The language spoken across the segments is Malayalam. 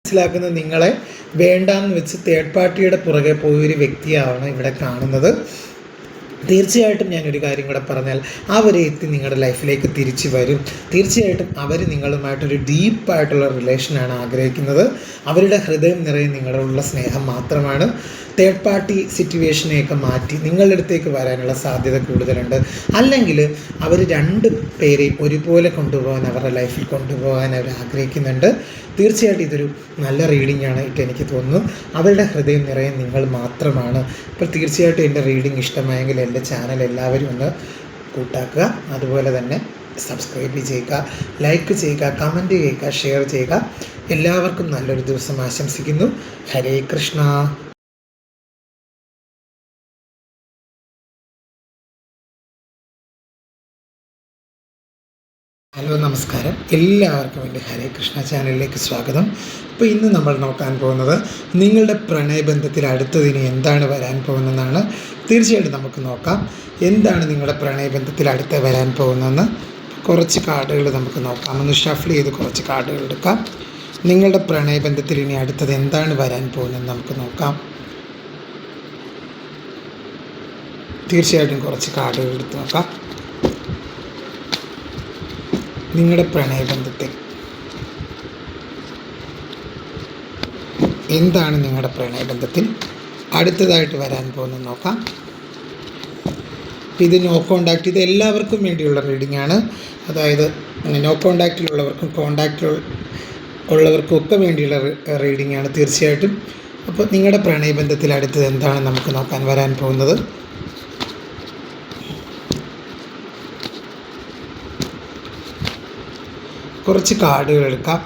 മനസ്സിലാക്കുന്നത് നിങ്ങളെ വേണ്ടാന്ന് വെച്ച് തേർഡ് പാർട്ടിയുടെ പുറകെ പോയൊരു വ്യക്തിയാണ് ഇവിടെ കാണുന്നത്. തീർച്ചയായിട്ടും ഞാനൊരു കാര്യം കൂടെ പറഞ്ഞാൽ അവരെ എത്തി നിങ്ങളുടെ ലൈഫിലേക്ക് തിരിച്ചു വരും. തീർച്ചയായിട്ടും അവർ നിങ്ങളുമായിട്ടൊരു ഡീപ്പായിട്ടുള്ള റിലേഷനാണ് ആഗ്രഹിക്കുന്നത്. അവരുടെ ഹൃദയം നിറയെ നിങ്ങളോടുള്ള സ്നേഹം മാത്രമാണ്. തേർഡ് പാർട്ടി സിറ്റുവേഷനെയൊക്കെ മാറ്റി നിങ്ങളുടെ അടുത്തേക്ക് വരാനുള്ള സാധ്യത കൂടുതലുണ്ട്. അല്ലെങ്കിൽ അവർ രണ്ട് പേരെയും ഒരുപോലെ കൊണ്ടുപോകാൻ അവരുടെ ലൈഫിൽ കൊണ്ടുപോകാൻ അവർ ആഗ്രഹിക്കുന്നുണ്ട്. തീർച്ചയായിട്ടും ഇതൊരു നല്ല റീഡിംഗ് ആണ് ഇട്ട് എനിക്ക് തോന്നുന്നു. അവരുടെ ഹൃദയം നിറയെ നിങ്ങൾ മാത്രമാണ്. അപ്പോൾ തീർച്ചയായിട്ടും എൻ്റെ റീഡിംഗ് ഇഷ്ടമായെങ്കിൽ എൻ്റെ ചാനൽ എല്ലാവരും ഒന്ന് കൂട്ടാക്കുക. അതുപോലെ തന്നെ സബ്സ്ക്രൈബ് ചെയ്യുക, ലൈക്ക് ചെയ്യുക, കമൻറ്റ് ചെയ്യുക, ഷെയർ ചെയ്യുക. എല്ലാവർക്കും നല്ലൊരു ദിവസം ആശംസിക്കുന്നു. ഹരേ കൃഷ്ണ. ഹലോ, നമസ്കാരം. എല്ലാവർക്കും എൻ്റെ ഹരേ കൃഷ്ണ ചാനലിലേക്ക് സ്വാഗതം. അപ്പോൾ ഇന്ന് നമ്മൾ നോക്കാൻ പോകുന്നത് നിങ്ങളുടെ പ്രണയബന്ധത്തിൽ അടുത്തതിന് എന്താണ് വരാൻ പോകുന്നതെന്നാണ്. തീർച്ചയായിട്ടും നമുക്ക് നോക്കാം എന്താണ് നിങ്ങളുടെ പ്രണയബന്ധത്തിൽ അടുത്ത് വരാൻ പോകുന്നതെന്ന്. കുറച്ച് കാർഡുകൾ നമുക്ക് നോക്കാം. ഒന്ന് ഷഫിൾ ചെയ്ത് കുറച്ച് കാർഡുകൾ എടുക്കാം. നിങ്ങളുടെ പ്രണയബന്ധത്തിൽ ഇനി അടുത്തത് എന്താണ് വരാൻ പോകുന്നതെന്ന് നമുക്ക് നോക്കാം. തീർച്ചയായിട്ടും കുറച്ച് കാർഡുകൾ എടുത്ത് നോക്കാം. നിങ്ങളുടെ പ്രണയബന്ധത്തിൽ എന്താണ് നിങ്ങളുടെ പ്രണയബന്ധത്തിൽ അടുത്തതായിട്ട് വരാൻ പോകുന്നത് നോക്കാം. ഇത് നോ കോണ്ടാക്റ്റ്, ഇത് എല്ലാവർക്കും വേണ്ടിയുള്ള റീഡിംഗ് ആണ്. അതായത് നോ കോണ്ടാക്റ്റിലുള്ളവർക്കും കോണ്ടാക്റ്റിൽ ഉള്ളവർക്കും ഒക്കെ വേണ്ടിയുള്ള റീഡിംഗ് ആണ് തീർച്ചയായിട്ടും. അപ്പോൾ നിങ്ങളുടെ പ്രണയബന്ധത്തിൽ അടുത്തത് എന്താണ് നമുക്ക് നോക്കാൻ വരാൻ പോകുന്നത്. കുറച്ച് കാർഡുകൾ എടുക്കാം.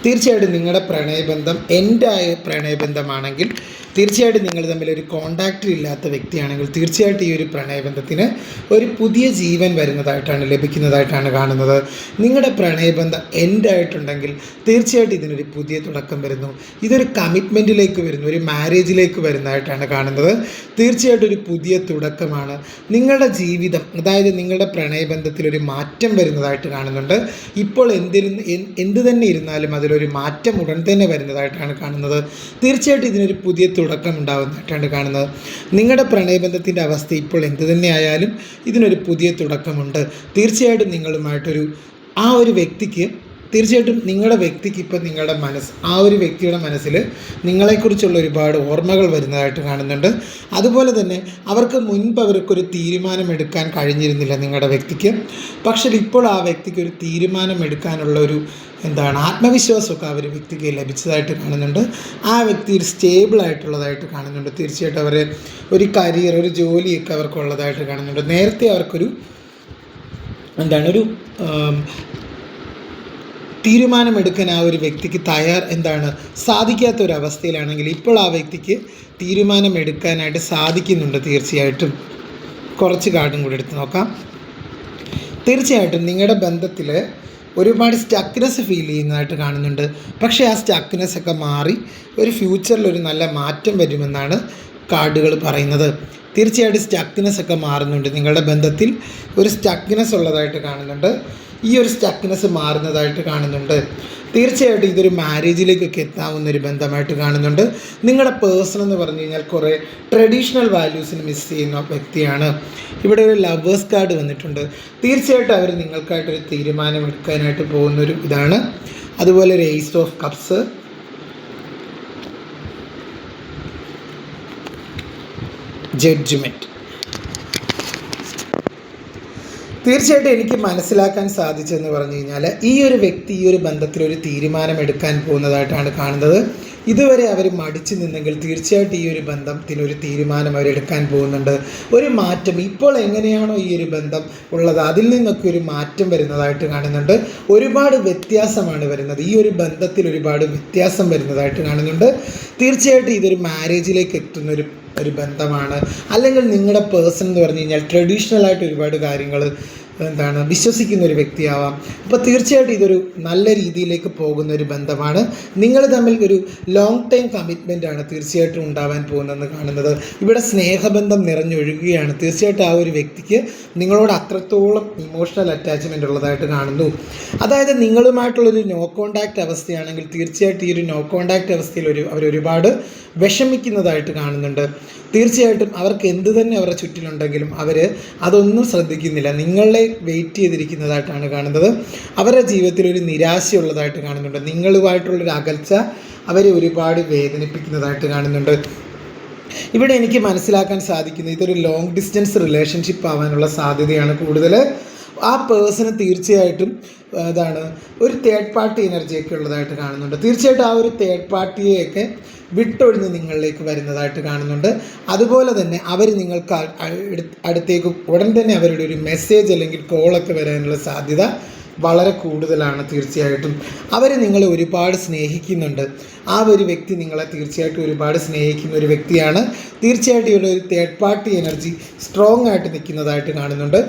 തീർച്ചയായിട്ടും നിങ്ങളുടെ പ്രണയബന്ധം എൻഡായ പ്രണയബന്ധമാണെങ്കിൽ, തീർച്ചയായിട്ടും നിങ്ങൾ തമ്മിൽ ഒരു കോണ്ടാക്റ്റ് ഇല്ലാത്ത വ്യക്തിയാണെങ്കിൽ തീർച്ചയായിട്ടും ഈ ഒരു പ്രണയബന്ധത്തിന് ഒരു പുതിയ ജീവൻ വരുന്നതായിട്ടാണ് ലഭിക്കുന്നതായിട്ടാണ് കാണുന്നത്. നിങ്ങളുടെ പ്രണയബന്ധം എൻഡായിട്ടുണ്ടെങ്കിൽ തീർച്ചയായിട്ടും ഇതിനൊരു പുതിയ തുടക്കം വരുന്നു. ഇതൊരു കമ്മിറ്റ്മെൻറ്റിലേക്ക് വരുന്നു, ഒരു മാരേജിലേക്ക് വരുന്നതായിട്ടാണ് കാണുന്നത്. തീർച്ചയായിട്ടും ഒരു പുതിയ തുടക്കമാണ്. നിങ്ങളുടെ ജീവിതം, അതായത് നിങ്ങളുടെ പ്രണയബന്ധത്തിലൊരു മാറ്റം വരുന്നതായിട്ട് കാണുന്നുണ്ട്. ഇപ്പോൾ എന്ത് തന്നെ ഇരുന്നാലും അതിലൊരു മാറ്റം ഉടൻ തന്നെ വരുന്നതായിട്ടാണ് കാണുന്നത്. തീർച്ചയായിട്ടും ഇതിനൊരു പുതിയ തുടക്കം ഉണ്ടാകുന്നതായിട്ടാണ് കാണുന്നത്. നിങ്ങളുടെ പ്രണയബന്ധത്തിൻ്റെ അവസ്ഥ ഇപ്പോൾ എന്തു തന്നെ ആയാലും ഇതിനൊരു പുതിയ തുടക്കമുണ്ട്. തീർച്ചയായിട്ടും നിങ്ങളുമായിട്ടൊരു ആ ഒരു വ്യക്തിക്ക്, തീർച്ചയായിട്ടും നിങ്ങളുടെ വ്യക്തിക്ക് ഇപ്പം നിങ്ങളുടെ ആ ഒരു വ്യക്തിയുടെ മനസ്സിൽ നിങ്ങളെക്കുറിച്ചുള്ള ഒരുപാട് ഓർമ്മകൾ വരുന്നതായിട്ട് കാണുന്നുണ്ട്. അതുപോലെ തന്നെ അവർക്ക് മുൻപ് അവർക്കൊരു തീരുമാനമെടുക്കാൻ കഴിഞ്ഞിരുന്നില്ല നിങ്ങളുടെ വ്യക്തിക്ക്. പക്ഷേ ഇപ്പോൾ ആ വ്യക്തിക്ക് ഒരു തീരുമാനമെടുക്കാനുള്ള ഒരു ആത്മവിശ്വാസമൊക്കെ ആ ഒരു വ്യക്തിക്ക് ലഭിച്ചതായിട്ട് കാണുന്നുണ്ട്. ആ വ്യക്തി ഒരു സ്റ്റേബിളായിട്ടുള്ളതായിട്ട് കാണുന്നുണ്ട്. തീർച്ചയായിട്ടും അവർ ഒരു കരിയർ, ഒരു ജോലിയൊക്കെ അവർക്കുള്ളതായിട്ട് കാണുന്നുണ്ട്. നേരത്തെ അവർക്കൊരു ഒരു തീരുമാനമെടുക്കാൻ ആ ഒരു വ്യക്തിക്ക് സാധിക്കാത്തൊരവസ്ഥയിലാണെങ്കിൽ ഇപ്പോൾ ആ വ്യക്തിക്ക് തീരുമാനമെടുക്കാനായിട്ട് സാധിക്കുന്നുണ്ട്. തീർച്ചയായിട്ടും കുറച്ച് കാർഡും കൂടി എടുത്ത് നോക്കാം. തീർച്ചയായിട്ടും നിങ്ങളുടെ ബന്ധത്തിൽ ഒരുപാട് സ്റ്റക്നെസ് ഫീൽ ചെയ്യുന്നതായിട്ട് കാണുന്നുണ്ട്. പക്ഷേ ആ സ്റ്റക്നെസ്സൊക്കെ മാറി ഒരു ഫ്യൂച്ചറിൽ ഒരു നല്ല മാറ്റം വരുമെന്നാണ് കാർഡുകൾ പറയുന്നത്. തീർച്ചയായിട്ടും സ്റ്റക്നെസ്സൊക്കെ മാറുന്നുണ്ട്. നിങ്ങളുടെ ബന്ധത്തിൽ ഒരു സ്റ്റക്നെസ് ഉള്ളതായിട്ട് കാണുന്നുണ്ട്. ഈ ഒരു സ്റ്റക്നെസ് മാറുന്നതായിട്ട് കാണുന്നുണ്ട്. തീർച്ചയായിട്ടും ഇതൊരു മാരേജിലേക്കൊക്കെ എത്താവുന്നൊരു ബന്ധമായിട്ട് കാണുന്നുണ്ട്. നിങ്ങളുടെ പേഴ്സൺ എന്ന് പറഞ്ഞു കഴിഞ്ഞാൽ കുറേ ട്രഡീഷണൽ വാല്യൂസിന് മിസ് ചെയ്യുന്ന വ്യക്തിയാണ്. ഇവിടെ ഒരു ലവേഴ്സ് കാർഡ് വന്നിട്ടുണ്ട്. തീർച്ചയായിട്ടും അവർ നിങ്ങൾക്കായിട്ടൊരു തീരുമാനമെടുക്കാനായിട്ട് പോകുന്നൊരു ഇതാണ്. അതുപോലെ ഒരു ഏസ് ഓഫ് കപ്സ്, ജഡ്ജ്മെൻറ്റ്. തീർച്ചയായിട്ടും എനിക്ക് മനസ്സിലാക്കാൻ സാധിച്ചെന്ന് പറഞ്ഞു കഴിഞ്ഞാൽ ഈ ഒരു വ്യക്തി ഈ ഒരു ബന്ധത്തിലൊരു തീരുമാനമെടുക്കാൻ പോകുന്നതായിട്ടാണ് കാണുന്നത്. ഇതുവരെ അവർ മടിച്ചു നിന്നെങ്കിൽ തീർച്ചയായിട്ടും ഈ ഒരു ബന്ധത്തിനൊരു തീരുമാനം അവരെടുക്കാൻ പോകുന്നുണ്ട്. ഒരു മാറ്റം, ഇപ്പോൾ എങ്ങനെയാണോ ഈ ഒരു ബന്ധം ഉള്ളത് അതിൽ നിന്നൊക്കെ ഒരു മാറ്റം വരുന്നതായിട്ട് കാണുന്നുണ്ട്. ഒരുപാട് വ്യത്യാസമാണ് വരുന്നത്. ഈ ഒരു ബന്ധത്തിൽ ഒരുപാട് വ്യത്യാസം വരുന്നതായിട്ട് കാണുന്നുണ്ട്. തീർച്ചയായിട്ടും ഇതൊരു മാരേജിലേക്ക് എത്തുന്നൊരു ബന്ധമാണ്. അല്ലെങ്കിൽ നിങ്ങളുടെ പേഴ്സൺ എന്ന് പറഞ്ഞു കഴിഞ്ഞാൽ ട്രഡീഷണലായിട്ട് ഒരുപാട് കാര്യങ്ങൾ വിശ്വസിക്കുന്ന ഒരു വ്യക്തിയാവാം. അപ്പോൾ തീർച്ചയായിട്ടും ഇതൊരു നല്ല രീതിയിലേക്ക് പോകുന്ന ഒരു ബന്ധമാണ്. നിങ്ങൾ തമ്മിൽ ഒരു ലോങ് ടൈം കമ്മിറ്റ്മെൻ്റ് ആണ് തീർച്ചയായിട്ടും ഉണ്ടാവാൻ പോകുന്നതെന്ന് കാണുന്നത്. ഇവിടെ സ്നേഹബന്ധം നിറഞ്ഞൊഴുകുകയാണ്. തീർച്ചയായിട്ടും ആ ഒരു വ്യക്തിക്ക് നിങ്ങളോട് അത്രത്തോളം ഇമോഷണൽ അറ്റാച്ച്മെൻ്റ് ഉള്ളതായിട്ട് കാണുന്നു. അതായത് നിങ്ങളുമായിട്ടുള്ളൊരു നോ കോണ്ടാക്റ്റ് അവസ്ഥയാണെങ്കിൽ തീർച്ചയായിട്ടും ഈ ഒരു നോ കോണ്ടാക്റ്റ് അവസ്ഥയിൽ അവരൊരുപാട് വിഷമിക്കുന്നതായിട്ട് കാണുന്നുണ്ട്. തീർച്ചയായിട്ടും അവർക്ക് എന്ത് തന്നെ അവരുടെ ചുറ്റിലുണ്ടെങ്കിലും അവർ അതൊന്നും ശ്രദ്ധിക്കുന്നില്ല, നിങ്ങളെ വെയിറ്റ് ചെയ്തിരിക്കുന്നതായിട്ടാണ് കാണുന്നത്. അവരുടെ ജീവിതത്തിൽ ഒരു നിരാശയുള്ളതായിട്ട് കാണുന്നുണ്ട്. നിങ്ങളുമായിട്ടുള്ളൊരു അകൽച്ച അവരെ ഒരുപാട് വേദനിപ്പിക്കുന്നതായിട്ട് കാണുന്നുണ്ട്. ഇവിടെ എനിക്ക് മനസ്സിലാക്കാൻ സാധിക്കുന്നത് ഇതൊരു ലോങ് ഡിസ്റ്റൻസ് റിലേഷൻഷിപ്പ് ആവാനുള്ള സാധ്യതയാണ് കൂടുതൽ. ആ പേഴ്സണ് തീർച്ചയായിട്ടും ഒരു തേർഡ് പാർട്ടി എനർജിയൊക്കെ ഉള്ളതായിട്ട് കാണുന്നുണ്ട്. തീർച്ചയായിട്ടും ആ ഒരു തേർഡ് പാർട്ടിയെയൊക്കെ വിട്ടൊഴിഞ്ഞ് നിങ്ങളിലേക്ക് വരുന്നതായിട്ട് കാണുന്നുണ്ട്. അതുപോലെ തന്നെ അവർ നിങ്ങൾക്ക് അടുത്തേക്ക് ഉടൻ തന്നെ അവരുടെ ഒരു മെസ്സേജ് അല്ലെങ്കിൽ കോളൊക്കെ വരാനുള്ള സാധ്യത വളരെ കൂടുതലാണ്. തീർച്ചയായിട്ടും അവർ നിങ്ങളെ ഒരുപാട് സ്നേഹിക്കുന്നുണ്ട്. ആ ഒരു വ്യക്തി നിങ്ങളെ തീർച്ചയായിട്ടും ഒരുപാട് സ്നേഹിക്കുന്ന ഒരു വ്യക്തിയാണ്. തീർച്ചയായിട്ടും ഇവിടെ ഒരു തേർഡ് പാർട്ടി എനർജി സ്ട്രോങ് ആയിട്ട് നിൽക്കുന്നതായിട്ട് കാണുന്നുണ്ട്.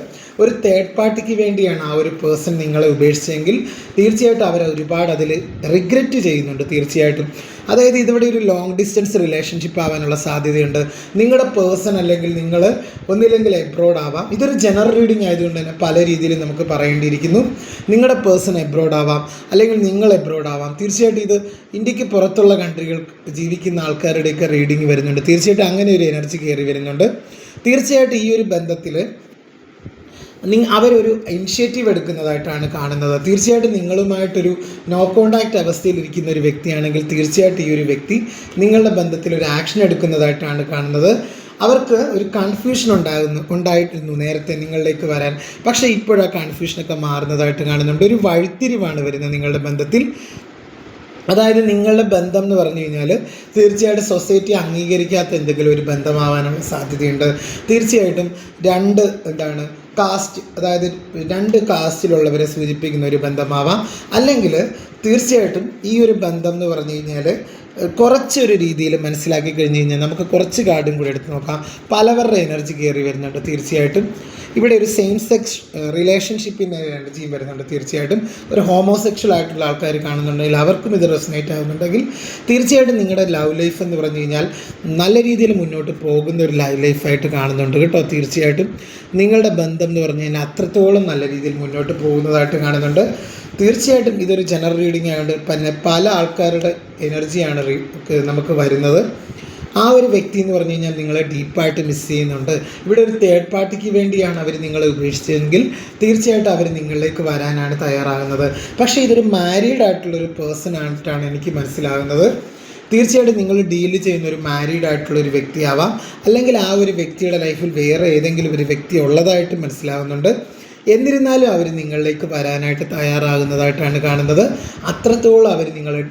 ഒരു തേർഡ് പാർട്ടിക്ക് വേണ്ടിയാണ് ആ ഒരു പേഴ്സൺ നിങ്ങളെ ഉപേക്ഷിച്ചെങ്കിൽ തീർച്ചയായിട്ടും അവർ ഒരുപാട് അതിൽ റിഗ്രറ്റ് ചെയ്യുന്നുണ്ട്. തീർച്ചയായിട്ടും അതായത് ഇതിവിടെ ഒരു ലോങ് ഡിസ്റ്റൻസ് റിലേഷൻഷിപ്പ് ആവാനുള്ള സാധ്യതയുണ്ട്. നിങ്ങളുടെ പേഴ്സൺ അല്ലെങ്കിൽ നിങ്ങൾ ഒന്നില്ലെങ്കിൽ എബ്രോഡ് ആവാം. ഇതൊരു ജനറൽ റീഡിംഗ് ആയതുകൊണ്ട് തന്നെ പല രീതിയിൽ നമുക്ക് പറയേണ്ടിയിരിക്കുന്നു. നിങ്ങളുടെ പേഴ്സൺ എബ്രോഡ് ആവാം, അല്ലെങ്കിൽ നിങ്ങൾ എബ്രോഡ് ആവാം. തീർച്ചയായിട്ടും ഇത് ഇന്ത്യക്ക് പുറത്തുള്ള കൺട്രികൾ ജീവിക്കുന്ന ആൾക്കാരുടെയൊക്കെ റീഡിംഗ് വരുന്നുണ്ട്. തീർച്ചയായിട്ടും അങ്ങനെ ഒരു എനർജി കയറി വരുന്നുണ്ട്. തീർച്ചയായിട്ടും ഈ ഒരു ബന്ധത്തിൽ അവരൊരു ഇനിഷ്യേറ്റീവ് എടുക്കുന്നതായിട്ടാണ് കാണുന്നത്. തീർച്ചയായിട്ടും നിങ്ങളുമായിട്ടൊരു നോ കോണ്ടാക്റ്റ് അവസ്ഥയിലിരിക്കുന്ന ഒരു വ്യക്തിയാണെങ്കിൽ തീർച്ചയായിട്ടും ഈ ഒരു വ്യക്തി നിങ്ങളുടെ ബന്ധത്തിൽ ഒരു ആക്ഷൻ എടുക്കുന്നതായിട്ടാണ് കാണുന്നത്. അവർക്ക് ഒരു കൺഫ്യൂഷൻ ഉണ്ടായിട്ടിരുന്നു നേരത്തെ നിങ്ങളിലേക്ക് വരാൻ. പക്ഷേ ഇപ്പോഴാ കൺഫ്യൂഷനൊക്കെ മാറുന്നതായിട്ട് കാണുന്നുണ്ട്. ഒരു വഴിത്തിരിവാണ് വരുന്നത് നിങ്ങളുടെ ബന്ധത്തിൽ. അതായത് നിങ്ങളുടെ ബന്ധം എന്ന് പറഞ്ഞു കഴിഞ്ഞാൽ തീർച്ചയായിട്ടും സൊസൈറ്റി അംഗീകരിക്കാത്ത എന്തെങ്കിലും ഒരു ബന്ധമാവാനുള്ള സാധ്യതയുണ്ട്. തീർച്ചയായിട്ടും കാസ്റ്റ്, അതായത് 2 കാസ്റ്റിലുള്ളവരെ സൂചിപ്പിക്കുന്ന ഒരു ബന്ധമാവാം. അല്ലെങ്കിൽ തീർച്ചയായിട്ടും ഈ ഒരു ബന്ധം എന്ന് പറഞ്ഞു കഴിഞ്ഞാൽ കുറച്ചൊരു രീതിയിൽ മനസ്സിലാക്കി കഴിഞ്ഞ് കഴിഞ്ഞാൽ നമുക്ക് കുറച്ച് കാർഡും കൂടി എടുത്ത് നോക്കാം. പലവരുടെ എനർജി കയറി വരുന്നുണ്ട്. തീർച്ചയായിട്ടും ഇവിടെ ഒരു സെയിം സെക്സ് റിലേഷൻഷിപ്പിൻ്റെ എനർജിയും വരുന്നുണ്ട്. തീർച്ചയായിട്ടും ഒരു ഹോമോസെക്ഷൽ ആയിട്ടുള്ള ആൾക്കാർ കാണുന്നുണ്ടെങ്കിൽ അവർക്കും ഇത് റെസൊനേറ്റ് ആകുന്നുണ്ടെങ്കിൽ തീർച്ചയായിട്ടും നിങ്ങളുടെ ലവ് ലൈഫ് എന്ന് പറഞ്ഞു കഴിഞ്ഞാൽ നല്ല രീതിയിൽ മുന്നോട്ട് പോകുന്ന ഒരു ലൈവ് ലൈഫായിട്ട് കാണുന്നുണ്ട് കേട്ടോ. തീർച്ചയായിട്ടും നിങ്ങളുടെ ബന്ധം എന്ന് പറഞ്ഞു കഴിഞ്ഞാൽ അത്രത്തോളം നല്ല രീതിയിൽ മുന്നോട്ട് പോകുന്നതായിട്ട് കാണുന്നുണ്ട്. തീർച്ചയായിട്ടും ഇതൊരു ജനറൽ റീഡിംഗ് ആയതുകൊണ്ട് പിന്നെ പല ആൾക്കാരുടെ എനർജിയാണ് നമുക്ക് വരുന്നത്. ആ ഒരു വ്യക്തി എന്ന് പറഞ്ഞു കഴിഞ്ഞാൽ നിങ്ങളെ ഡീപ്പായിട്ട് മിസ് ചെയ്യുന്നുണ്ട്. ഇവിടെ ഒരു തേർഡ് പാർട്ടിക്ക് വേണ്ടിയാണ് അവർ നിങ്ങളെ ഉപേക്ഷിച്ചതെങ്കിൽ തീർച്ചയായിട്ടും അവർ നിങ്ങളിലേക്ക് വരാനാണ് തയ്യാറാകുന്നത്. പക്ഷേ ഇതൊരു മാരീഡ് ആയിട്ടുള്ളൊരു പേഴ്സൺ ആയിട്ടാണ് എനിക്ക് മനസ്സിലാകുന്നത്. തീർച്ചയായിട്ടും നിങ്ങൾ ഡീൽ ചെയ്യുന്ന ഒരു മാരീഡ് ആയിട്ടുള്ളൊരു വ്യക്തിയാവാം, അല്ലെങ്കിൽ ആ ഒരു വ്യക്തിയുടെ ലൈഫിൽ വേറെ ഏതെങ്കിലും ഒരു വ്യക്തി ഉള്ളതായിട്ട് മനസ്സിലാകുന്നുണ്ട്. എന്നിരുന്നാലും അവർ നിങ്ങളിലേക്ക് വരാനായിട്ട് തയ്യാറാകുന്നതായിട്ടാണ് കാണുന്നത്. അത്രത്തോളം അവർ നിങ്ങളെ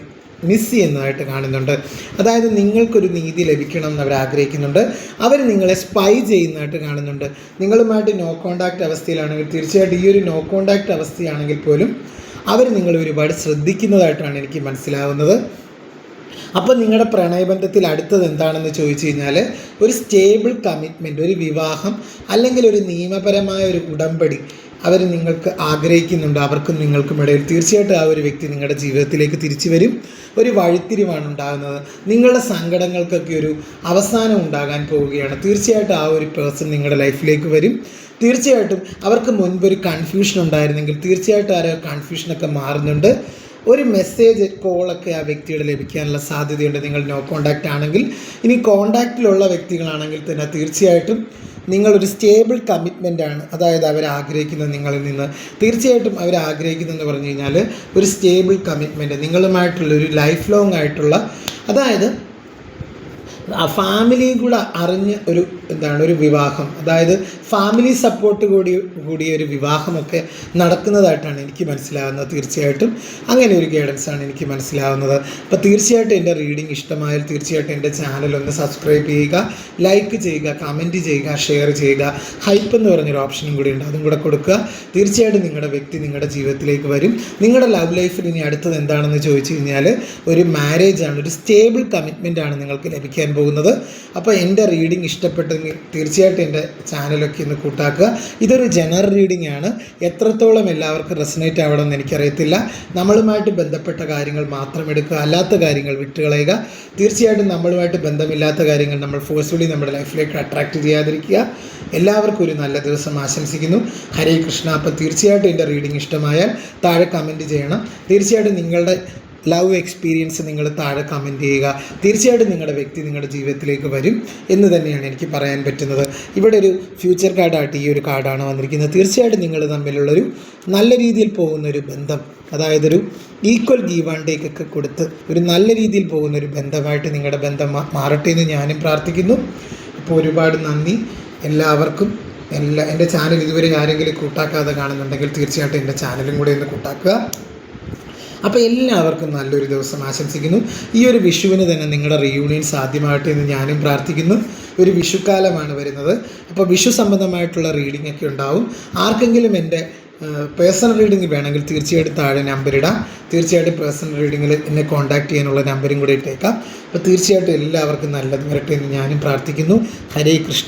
മിസ് ചെയ്യുന്നതായിട്ട് കാണുന്നുണ്ട്. അതായത് നിങ്ങൾക്കൊരു നീതി ലഭിക്കണം എന്ന് അവർ ആഗ്രഹിക്കുന്നുണ്ട്. അവർ നിങ്ങളെ സ്പൈ ചെയ്യുന്നതായിട്ട് കാണുന്നുണ്ട്. നിങ്ങളുമായിട്ട് നോ കോണ്ടാക്റ്റ് അവസ്ഥയിലാണെങ്കിൽ തീർച്ചയായിട്ടും ഈ ഒരു നോ കോണ്ടാക്റ്റ് അവസ്ഥയാണെങ്കിൽ പോലും അവർ നിങ്ങളെ ഒരുപാട് ശ്രദ്ധിക്കുന്നതായിട്ടാണ് എനിക്ക് മനസ്സിലാകുന്നത്. അപ്പോൾ നിങ്ങളുടെ പ്രണയബന്ധത്തിൽ അടുത്തത് എന്താണെന്ന് ചോദിച്ചു കഴിഞ്ഞാൽ ഒരു സ്റ്റേബിൾ കമ്മിറ്റ്മെൻറ്റ്, ഒരു വിവാഹം അല്ലെങ്കിൽ ഒരു നിയമപരമായ ഒരു ഉടമ്പടി അവർ നിങ്ങൾക്ക് ആഗ്രഹിക്കുന്നുണ്ട്. അവർക്കും നിങ്ങൾക്കും ഇടയിൽ തീർച്ചയായിട്ടും ആ ഒരു വ്യക്തി നിങ്ങളുടെ ജീവിതത്തിലേക്ക് തിരിച്ചു വരും. ഒരു വഴിത്തിരിവാണ് ഉണ്ടാകുന്നത്. നിങ്ങളുടെ സങ്കടങ്ങൾക്കൊക്കെ ഒരു അവസാനം ഉണ്ടാകാൻ പോവുകയാണ്. തീർച്ചയായിട്ടും ആ ഒരു പേഴ്സൺ നിങ്ങളുടെ ലൈഫിലേക്ക് വരും. തീർച്ചയായിട്ടും അവർക്ക് മുൻപൊരു കൺഫ്യൂഷൻ ഉണ്ടായിരുന്നെങ്കിൽ തീർച്ചയായിട്ടും ആ കൺഫ്യൂഷനൊക്കെ മാറുന്നുണ്ട്. ഒരു മെസ്സേജ് കോളൊക്കെ ആ വ്യക്തിയുടെ ലഭിക്കാനുള്ള സാധ്യതയുണ്ട് നിങ്ങൾ നോ കോണ്ടാക്റ്റ് ആണെങ്കിൽ. ഇനി കോണ്ടാക്റ്റിലുള്ള വ്യക്തികളാണെങ്കിൽ തന്നെ തീർച്ചയായിട്ടും നിങ്ങളൊരു സ്റ്റേബിൾ കമ്മിറ്റ്മെൻറ്റാണ്, അതായത് അവർ ആഗ്രഹിക്കുന്നത് നിങ്ങളിൽ നിന്ന്. തീർച്ചയായിട്ടും അവർ ആഗ്രഹിക്കുന്നതെന്ന് പറഞ്ഞു കഴിഞ്ഞാൽ ഒരു സ്റ്റേബിൾ കമ്മിറ്റ്മെൻറ്റ്, നിങ്ങളുമായിട്ടുള്ളൊരു ലൈഫ് ലോങ് ആയിട്ടുള്ള, അതായത് ആ ഫാമിലിയും കൂടെ അറിഞ്ഞ് ഒരു വിവാഹം, അതായത് ഫാമിലി സപ്പോർട്ട് കൂടിയ ഒരു വിവാഹമൊക്കെ നടക്കുന്നതായിട്ടാണ് എനിക്ക് മനസ്സിലാകുന്നത്. തീർച്ചയായിട്ടും അങ്ങനെ ഒരു ഗൈഡൻസാണ് എനിക്ക് മനസ്സിലാകുന്നത്. അപ്പോൾ തീർച്ചയായിട്ടും എൻ്റെ റീഡിംഗ് ഇഷ്ടമായാൽ തീർച്ചയായിട്ടും എൻ്റെ ചാനലൊന്ന് സബ്സ്ക്രൈബ് ചെയ്യുക, ലൈക്ക് ചെയ്യുക, കമൻറ്റ് ചെയ്യുക, ഷെയർ ചെയ്യുക. ഹൈപ്പ് എന്ന് പറഞ്ഞൊരു ഓപ്ഷനും കൂടി ഉണ്ട്, അതും കൂടെ കൊടുക്കുക. തീർച്ചയായിട്ടും നിങ്ങളുടെ വ്യക്തി നിങ്ങളുടെ ജീവിതത്തിലേക്ക് വരും. നിങ്ങളുടെ ലവ് ലൈഫിൽ ഇനി അടുത്തത് എന്താണെന്ന് ചോദിച്ചു കഴിഞ്ഞാൽ ഒരു മാരേജാണ്, ഒരു സ്റ്റേബിൾ കമ്മിറ്റ്മെൻറ്റാണ് നിങ്ങൾക്ക് ലഭിക്കാൻ പോകുന്നത്. പോകുന്നത്. അപ്പോൾ എൻ്റെ റീഡിംഗ് ഇഷ്ടപ്പെട്ടെങ്കിൽ തീർച്ചയായിട്ടും എൻ്റെ ചാനലൊക്കെ ഒന്ന് കൂട്ടാക്കുക. ഇതൊരു ജനറൽ റീഡിംഗ് ആണ്. എത്രത്തോളം എല്ലാവർക്കും റെസനേറ്റ് ആവണമെന്ന് എനിക്കറിയത്തില്ല. നമ്മളുമായിട്ട് ബന്ധപ്പെട്ട കാര്യങ്ങൾ മാത്രം എടുക്കുക, അല്ലാത്ത കാര്യങ്ങൾ വിട്ടുകളയുക. തീർച്ചയായിട്ടും നമ്മളുമായിട്ട് ബന്ധമില്ലാത്ത കാര്യങ്ങൾ നമ്മൾ ഫോഴ്സ്ഫുള്ളി നമ്മുടെ ലൈഫിലേക്ക് അട്രാക്റ്റ് ചെയ്യാതിരിക്കുക. എല്ലാവർക്കും ഒരു നല്ല ദിവസം ആശംസിക്കുന്നു. ഹരേ കൃഷ്ണ. അപ്പോൾ തീർച്ചയായിട്ടും എൻ്റെ റീഡിംഗ് ഇഷ്ടമായാൽ താഴെ കമൻറ്റ് ചെയ്യണം. തീർച്ചയായിട്ടും നിങ്ങളുടെ ലവ് എക്സ്പീരിയൻസ് നിങ്ങൾ താഴെ കമൻറ്റ് ചെയ്യുക. തീർച്ചയായിട്ടും നിങ്ങളുടെ വ്യക്തി നിങ്ങളുടെ ജീവിതത്തിലേക്ക് വരും എന്ന് തന്നെയാണ് എനിക്ക് പറയാൻ പറ്റുന്നത്. ഇവിടെ ഒരു ഫ്യൂച്ചർ കാർഡായിട്ട് ഈ ഒരു കാർഡാണ് വന്നിരിക്കുന്നത്. തീർച്ചയായിട്ടും നിങ്ങൾ തമ്മിലുള്ളൊരു നല്ല രീതിയിൽ പോകുന്നൊരു ബന്ധം, അതായത് ഒരു ഈക്വൽ ഗീവ് ആൻഡ് ടേക്ക് ഒക്കെ കൊടുത്ത് ഒരു നല്ല രീതിയിൽ പോകുന്നൊരു ബന്ധമായിട്ട് നിങ്ങളുടെ ബന്ധം മാറട്ടെ എന്ന് ഞാനും പ്രാർത്ഥിക്കുന്നു. അപ്പോൾ ഒരുപാട് നന്ദി എല്ലാവർക്കും. എൻ്റെ ചാനൽ ഇതുവരെ ആരെങ്കിലും കൂട്ടാക്കാതെ കാണുന്നുണ്ടെങ്കിൽ തീർച്ചയായിട്ടും എൻ്റെ ചാനലും കൂടെ ഒന്ന് കൂട്ടാക്കുക. അപ്പോൾ എല്ലാവർക്കും നല്ലൊരു ദിവസം ആശംസിക്കുന്നു. ഈ ഒരു വിഷുവിന് തന്നെ നിങ്ങളുടെ റീയൂണിയൻ സാധ്യമാകട്ടെ എന്ന് ഞാനും പ്രാർത്ഥിക്കുന്നു. ഒരു വിഷുക്കാലമാണ് വരുന്നത്. അപ്പോൾ വിഷു സംബന്ധമായിട്ടുള്ള റീഡിംഗ് ഒക്കെ ഉണ്ടാവും. ആർക്കെങ്കിലും എൻ്റെ പേഴ്സണൽ റീഡിംഗ് വേണമെങ്കിൽ തീർച്ചയായിട്ടും താഴെ നമ്പർ ഇടാം. തീർച്ചയായിട്ടും പേഴ്സണൽ റീഡിങ്ങിൽ എന്നെ കോൺടാക്റ്റ് ചെയ്യാനുള്ള നമ്പറും കൂടി ഇട്ടേക്കാം. അപ്പോൾ തീർച്ചയായിട്ടും എല്ലാവർക്കും നല്ലത് വരട്ടെ എന്ന് ഞാനും പ്രാർത്ഥിക്കുന്നു. ഹരേ കൃഷ്ണ.